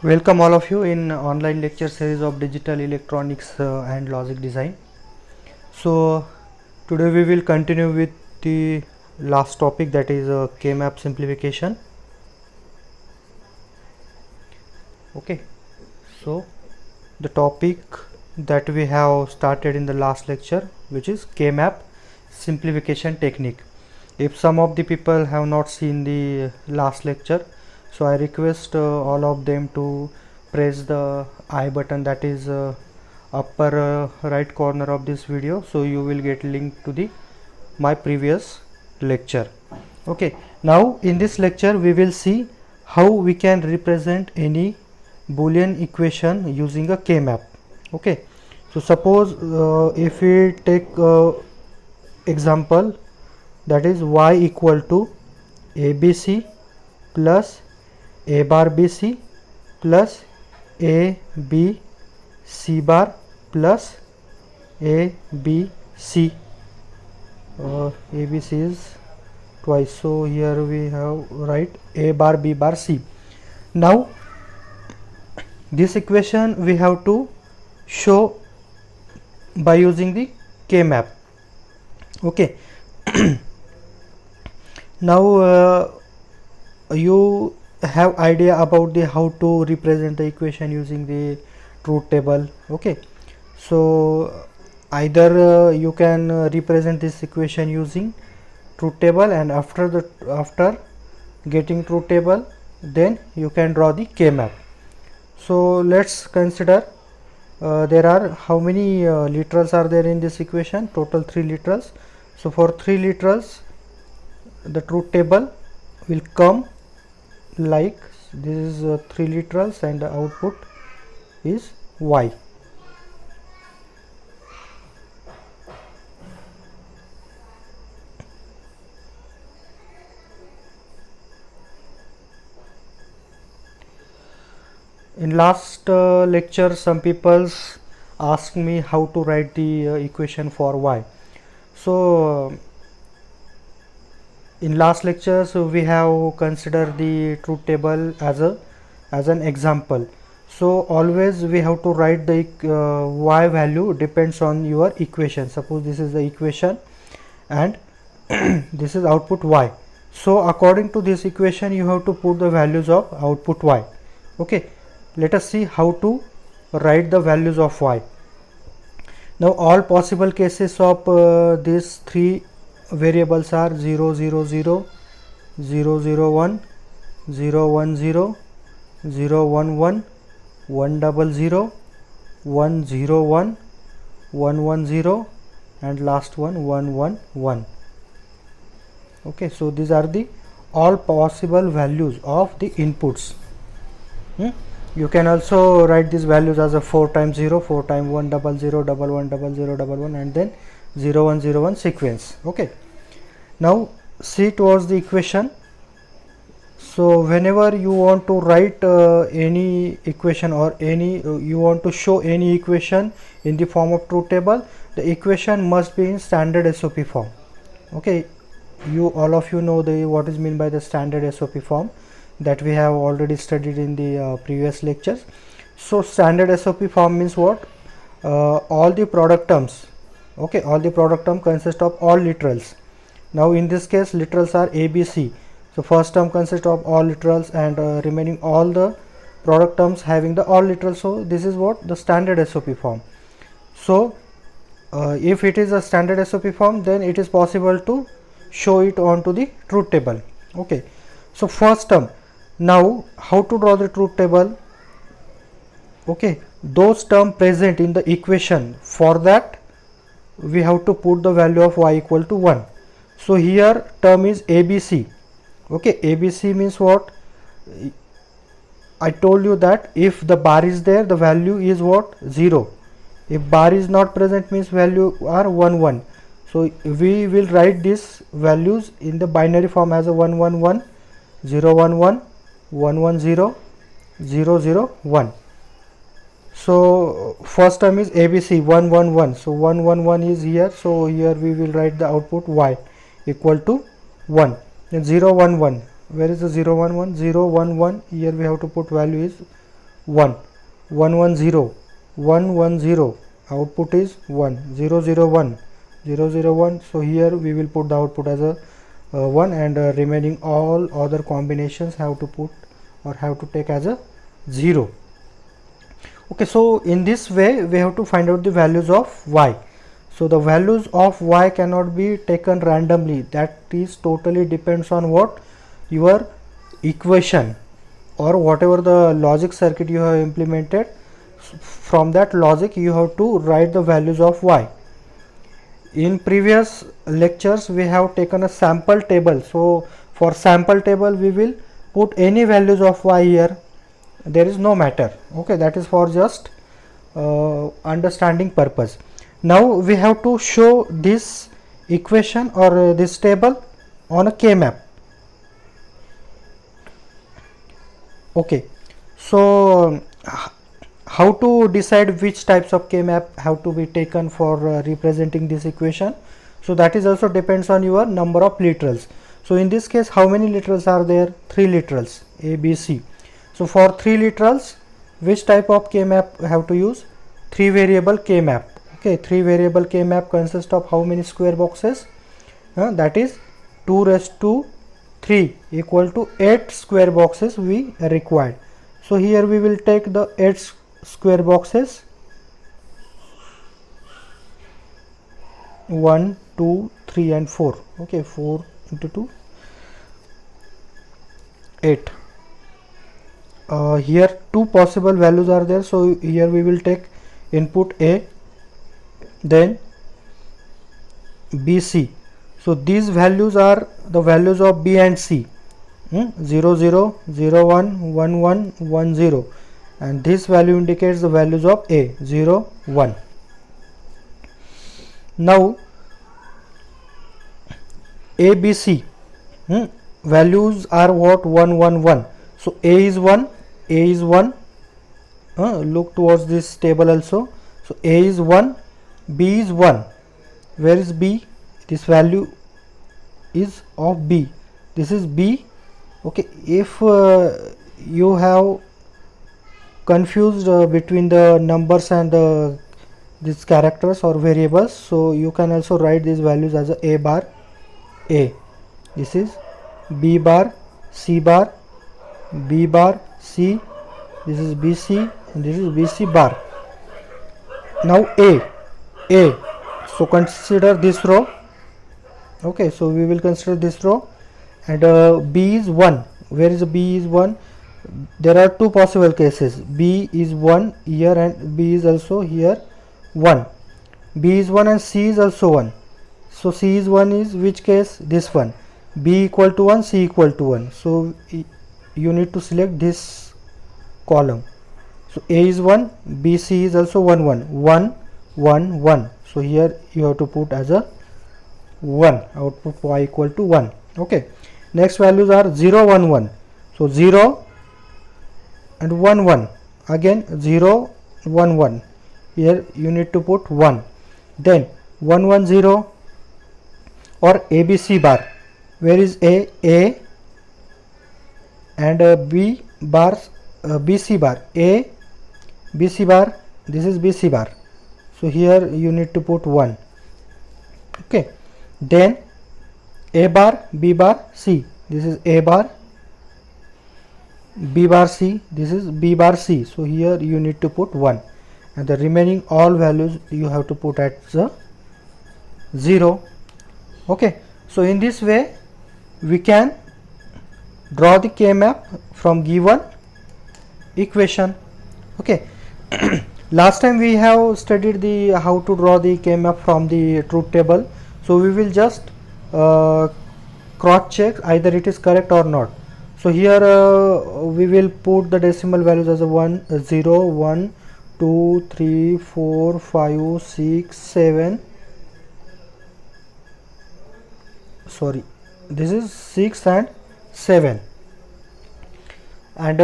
Welcome all of you in online lecture series of digital electronics and logic design. So today we will continue with the last topic, that is K-map simplification. Okay, so the topic that we have started in the last lecture, which is K-map simplification technique. If some of the people have not seen the last lecture, so I request all of them to press the I button, that is upper right corner of this video, so you will get link to the my previous lecture. Okay, now in this lecture we will see how we can represent any Boolean equation using a K-map. Okay, so suppose if we take example, that is y equal to abc plus a bar bc plus a b c bar plus a b c. abc is twice, so here we have write a bar b bar c. Now this equation we have to show by using the K-map. Okay. Now you have idea about the how to represent the equation using the truth table. Okay, so either you can represent this equation using truth table, and after getting truth table, then you can draw the K-map. So let's consider there are how many literals are there in this equation? Total 3 literals. So for 3 literals, the truth table will come like this is 3 literals and the output is y. In last lecture, some people asked me how to write the equation for y. So in last lecture, so we have considered the truth table as an example. So always we have to write the y value depends on your equation. Suppose this is the equation and this is output y. So according to this equation, you have to put the values of output y. Okay, let us see how to write the values of y. Now all possible cases of these 3 variables are 0 0 0, 0 0 1, 0 1 0, 0 1 1, 1 0 0, 1 0 1, 1 1 0, and last one 1 1 1. Okay, so these are the all possible values of the inputs. You can also write these values as a 4 times 0, 4 times 1 0 0 1 1 0 0 1 1, and then 0 1 0 1 sequence. Okay, now see towards the equation. So whenever you want to write any equation or any you want to show any equation in the form of truth table, the equation must be in standard SOP form. Okay, you all of you know the what is mean by the standard SOP form that we have already studied in the previous lectures. So standard SOP form means what? All the product terms. Okay, all the product term consist of all literals. Now in this case, literals are ABC. So first term consists of all literals, and remaining all the product terms having the all literals. So this is what the standard SOP form. So if it is a standard SOP form, then it is possible to show it onto the truth table. Okay, so first term. Now how to draw the truth table? Okay, those terms present in the equation, for that we have to put the value of y equal to 1. So here term is ABC. Okay, ABC means what? I told you that if the bar is there, the value is what? 0. If bar is not present, means value are 1 1. So we will write these values in the binary form as a 1 1 1, 0 1 1, 1 1 0, 0 0 1. So first term is ABC 1 1 1. So 1 1 1 is here. So here we will write the output y equal to 1. Then 0 1 1. Where is the 0 1 1? 0 1 1. Here we have to put value is 1, 1 1 0, 1 1 0, output is 1, 0 0 1, 0 0 1. So here we will put the output as a 1, and remaining all other combinations have to put or have to take as a 0. Okay, so in this way we have to find out the values of y. So the values of y cannot be taken randomly, that is totally depends on what your equation or whatever the logic circuit you have implemented. From that logic you have to write the values of y. In previous lectures we have taken a sample table, so for sample table we will put any values of y here, there is no matter. Okay, that is for just understanding purpose. Now we have to show this equation or this table on a K-map. Okay, so how to decide which types of K-map have to be taken for representing this equation? So that is also depends on your number of literals. So in this case, how many literals are there? 3 literals, A, B, C. So for 3 literals, which type of K-map have to use? 3 variable K-map. Okay, 3 variable K-map consists of how many square boxes? That is 2 raised to 3 equal to 8 square boxes we required. So here we will take the 8 square boxes, 1 2 3 and 4. Okay, 4 into 2, 8. Here two possible values are there, so here we will take input A, then B, C. So these values are the values of B and C, 0 0 0 1 1 1 1 0, and this value indicates the values of A, 0 1. Now A, B, C values are what? 1 1 1. So A is 1, A is 1. Look towards this table also. So A is 1, B is 1. Where is B? This value is of B. This is B. Okay, if you have confused between the numbers and these characters or variables, so you can also write these values as a bar A. This is B bar, C bar, B bar, C. This is BC and this is BC bar. Now A. So consider this row. Okay, so we will consider this row, and B is 1. Where is B is 1? There are two possible cases. B is 1 here and B is also here 1. B is 1 and C is also 1. So C is 1 is which case? This one. B equal to 1, C equal to 1. So you need to select this column. So A is 1, B, C is also 1 1 1 1 1. So here you have to put as a 1, output y equal to 1. Okay, next values are 0 1 1. So 0 and 1 1, again 0 1 1. Here you need to put 1. Then 1 1 0 or ABC bar. Where is A? And B bar, BC bar. A, BC bar, this is BC bar. So here you need to put 1. Okay, then A bar, B bar, C. This is A bar, B bar, C. This is B bar, C. So here you need to put 1, and the remaining all values you have to put at the 0. Okay, so in this way we can draw the K-map from given equation. Okay. Last time we have studied the how to draw the K-map from the truth table, so we will just cross check either it is correct or not. So here we will put the decimal values as a 1 0 1 2 3 4 5 6 7. Sorry, this is 6 and 7, and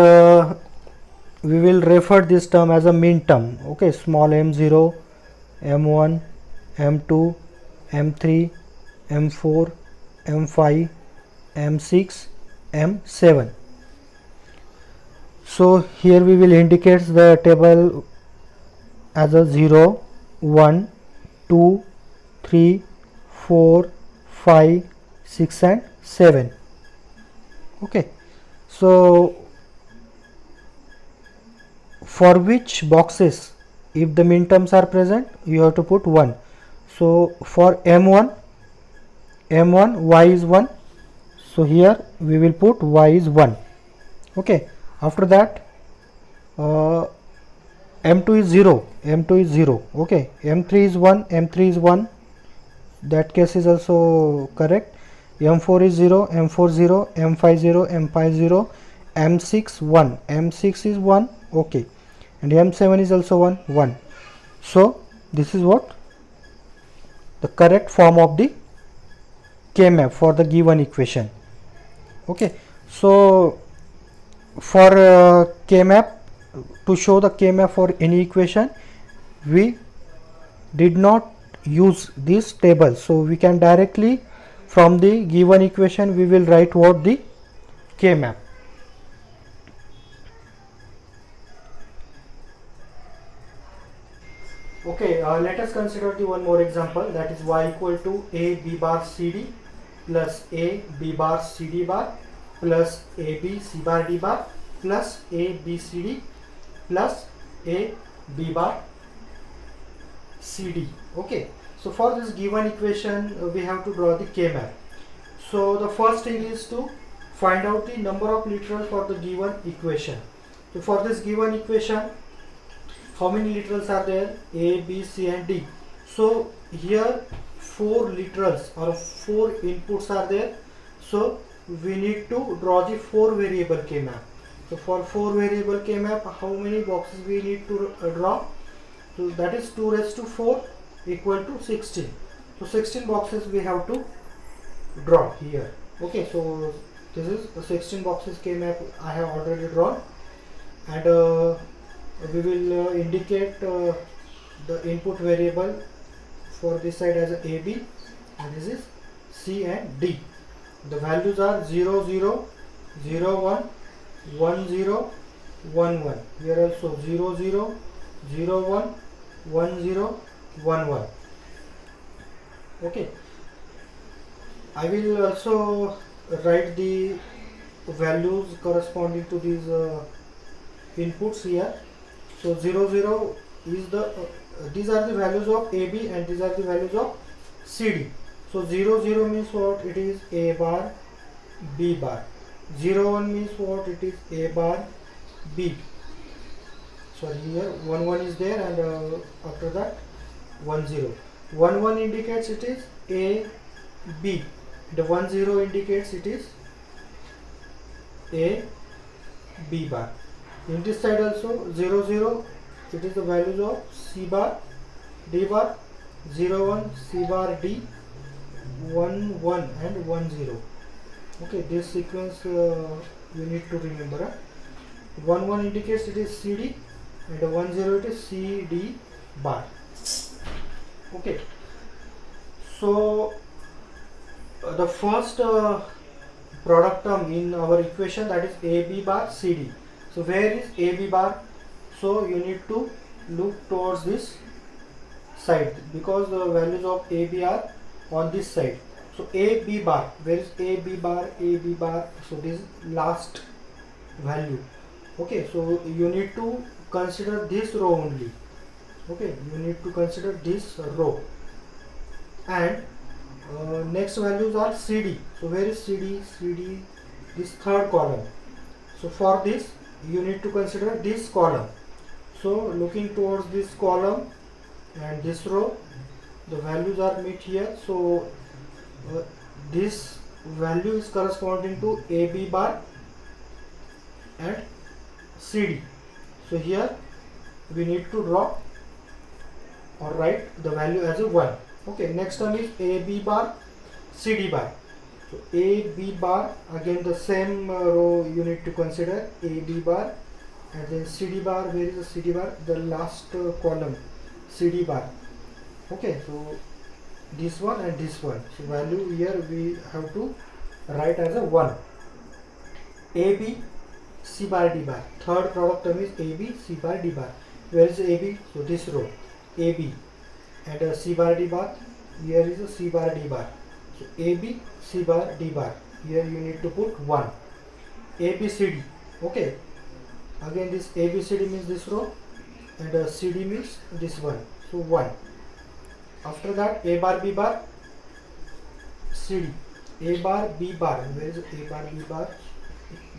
we will refer this term as a min term. Okay, small m0, m1, m2, m3, m4, m5, m6, m7. So here we will indicate the table as a 0, 1, 2, 3, 4, 5, 6 and 7. Okay, so for which boxes if the min terms are present you have to put 1. So for m1 y is 1, so here we will put y is 1. Okay, after that m2 is 0, okay, m3 is 1, that case is also correct. m4 is 0, m4 0, m5 0, m5 0, m6 1, m6 is 1, okay, and m7 is also 1. So this is what the correct form of the K-map for the given equation. Okay, so for K-map, to show the K-map for any equation, we did not use this table, so we can directly from the given equation we will write what the K-map. Okay, let us consider the one more example, that is y equal to a b bar cd plus a b bar cd bar plus a b c bar d bar plus a b c d plus a b bar cd. Okay, so for this given equation we have to draw the K-map. So the first thing is to find out the number of literals for the given equation. So for this given equation, how many literals are there? A, B, C and D. So here 4 literals or 4 inputs are there. So we need to draw the 4 variable K-map. So for 4 variable K-map, how many boxes we need to draw? So that is 2 raised to 4 equal to 16. So 16 boxes we have to draw here. Okay, so this is the 16 boxes K-map I have already drawn, and we will indicate the input variable for this side as a B, and this is C and D. The values are 0, 0, 0, 1, 1, 0, 1, 1. Here also 0, 0, 0, 1, 1, 0, 1, 1. Okay, I will also write the values corresponding to these inputs here. So 0, 0 is the these are the values of AB and these are the values of CD. So 0, 0 means what? It is A bar, B bar. 0, 1 means what? It is A bar, B. Sorry, here 1, 1 is there, and after that 1, 0. 1, 1 indicates it is A, B. The 1, 0 indicates it is A, B bar. In this side also 0, 0, it is the values of C bar, D bar, 0, 1, C bar, D, 1, 1 and 1, 0. Okay, this sequence you need to remember. 1, 1 indicates it is CD and 1, 0 it is CD bar. Okay, so the first product term in our equation, that is AB bar CD. So where is AB bar? So you need to look towards this side because the values of AB are on this side. So AB bar, where is AB bar? AB bar, so this last value. Okay, so you need to consider this row only. Okay, you need to consider this row, and next values are CD. So where is CD? CD, this third column. So for this you need to consider this column. So looking towards this column and this row, the values are met here. So this value is corresponding to AB bar and CD. So here we need to draw or write the value as a 1. Okay, next one is AB bar, CD bar. So AB bar, again the same row you need to consider, AB bar, and then CD bar. Where is the CD bar? The last column, CD bar. Okay, so this one and this one. So value here we have to write as a 1. AB C bar D bar. Third product term is AB C bar D bar. Where is AB? So this row AB and C bar D bar. Here is a C bar D bar. So AB C bar D bar. Here you need to put 1. ABCD. Okay. Again this ABCD means this row and CD means this one. So 1. After that A bar B bar CD. A bar B bar. Where is A bar B bar?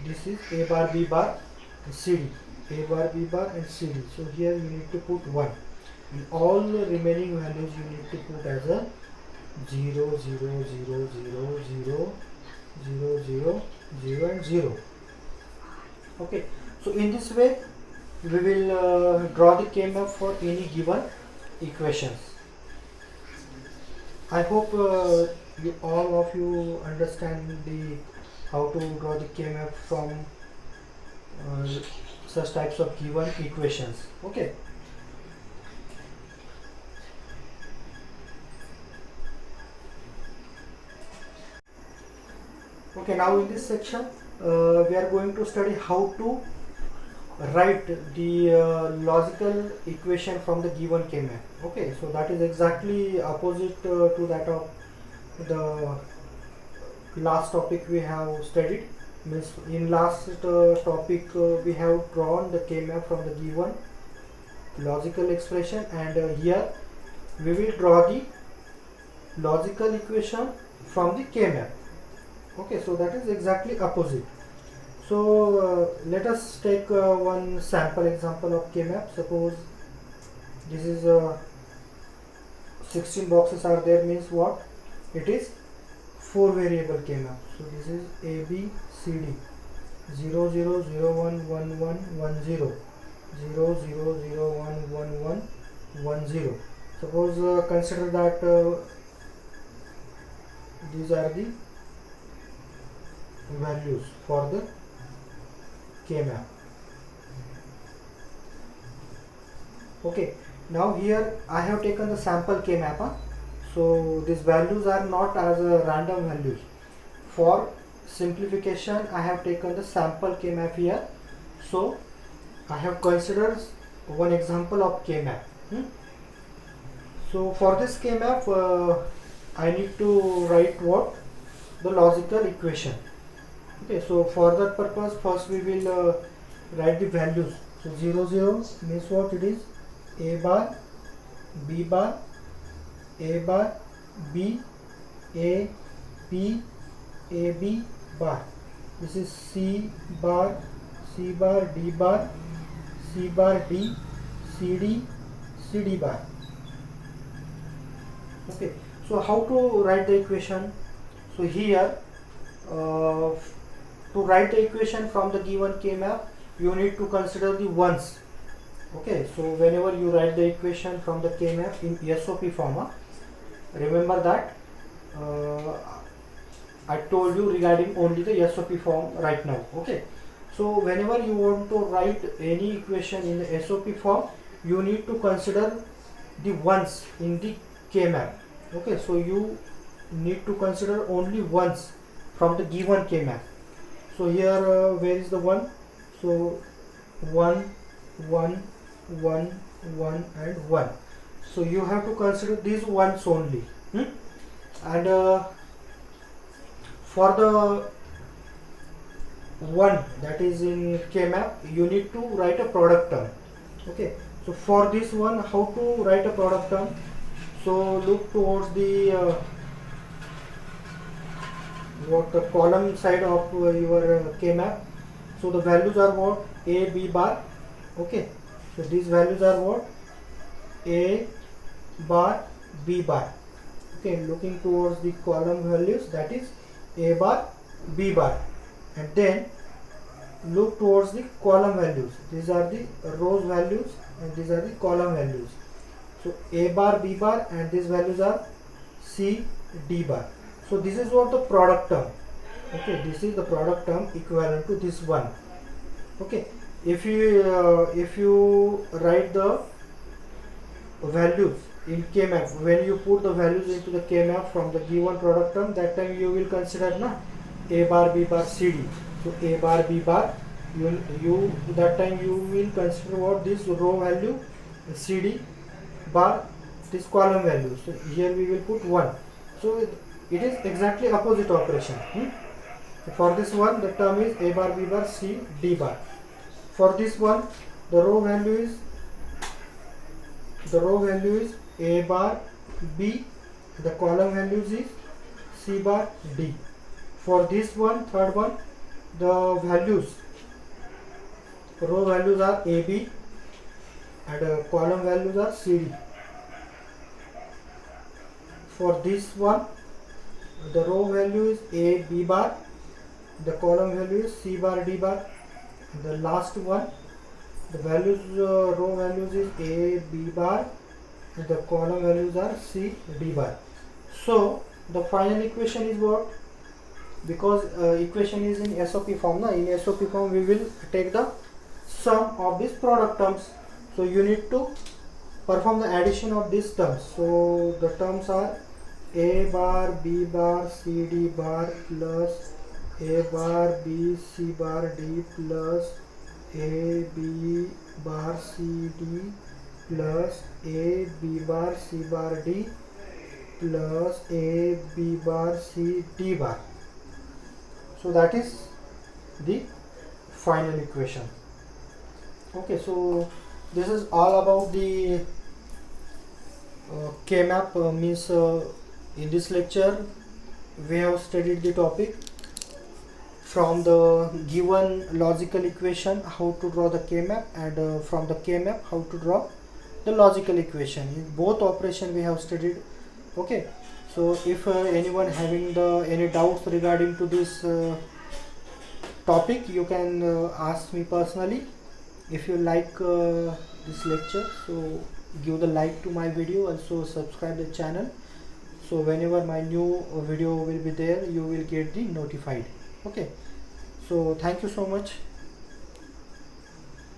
This is A bar B bar CD. A bar B bar and CD. So here you need to put 1. And all the remaining values you need to put as a 0, 0, 0, 0, 0, 0, 0, 0 and 0. Okay. So in this way we will draw the K-map for any given equations. I hope all of you understand how to draw the K-map from such types of given equations. Okay. Okay, now in this section we are going to study how to write the logical equation from the given K-map. Okay, so that is exactly opposite to that of the last topic we have studied. Means in last topic we have drawn the K-map from the given logical expression, and here we will draw the logical equation from the K-map. Okay, so that is exactly opposite. So let us take one sample example of K-map. Suppose this is 16 boxes are there, means what? It is 4 variable K-map. So this is A, B, C, D, 0, 0, 0, 1, 1, 1, 1, 0, 0, 0, 0, 1, 1, 1, 1, 0. Suppose consider that these are the values for the K-map. Okay, now here I have taken the sample K-map. So these values are not as random values. For simplification I have taken the sample K-map here. So I have considered one example of K-map. So for this K-map I need to write what? The logical equation. Okay, so for that purpose first we will write the values. So 0, 0 means what? It is A bar B bar A bar B A B A B bar. This is C bar D bar C bar D C D C D bar. Okay, so how to write the equation? So here to write the equation from the given K-map you need to consider the ones. Okay, so whenever you write the equation from the K-map in SOP form, remember that I told you regarding only the SOP form right now. Okay, so whenever you want to write any equation in the SOP form you need to consider the ones in the K-map. Okay, so you need to consider only ones from the given K-map. So here where is the 1? So 1 1 1 1 and 1. So you have to consider these ones only. And for the 1 that is in K-map you need to write a product term. Okay, so for this one how to write a product term? So look towards the the column side of your K-map. So the values are what? A, B bar. Okay, so these values are what? A bar B bar. Okay, looking towards the column values, that is A bar B bar, and then look towards the column values. These are the rows values and these are the column values. So A bar B bar and these values are C D bar. So this is what the product term. Okay, this is the product term equivalent to this one. Okay, if you write the values in K-map, when you put the values into the K-map from the given product term, that time you will consider A bar B bar C D. So A bar B bar you that time you will consider what this row value CD bar, this column value. So here we will put 1. So it is exactly opposite operation. So for this one the term is A bar, B bar, C, D bar. For this one the row value is A bar, B, the column values is C bar, D. For this one, third one, the values, row values are AB and column values are CD. For this one the row value is A, B bar, the column value is C bar, D bar. The last one, the values, row values is A, B bar, and the column values are C, D bar. So the final equation is what? Because equation is in SOP form, in SOP form we will take the sum of these product terms. So you need to perform the addition of these terms. So the terms are A bar, B bar, C, D bar plus A bar, B, C bar, D plus A, B bar, C, D plus A, B bar, C bar, D plus A, B bar, C, D bar. So that is the final equation. Okay, so this is all about the K-map, means in this lecture we have studied the topic from the given logical equation how to draw the K-map, and from the K-map how to draw the logical equation. In both operation we have studied. Okay, so if anyone having any doubts regarding to this topic, you can ask me personally. If you like this lecture, so give the like to my video, also subscribe the channel, so whenever my new video will be there you will get the notified. Okay, so thank you so much.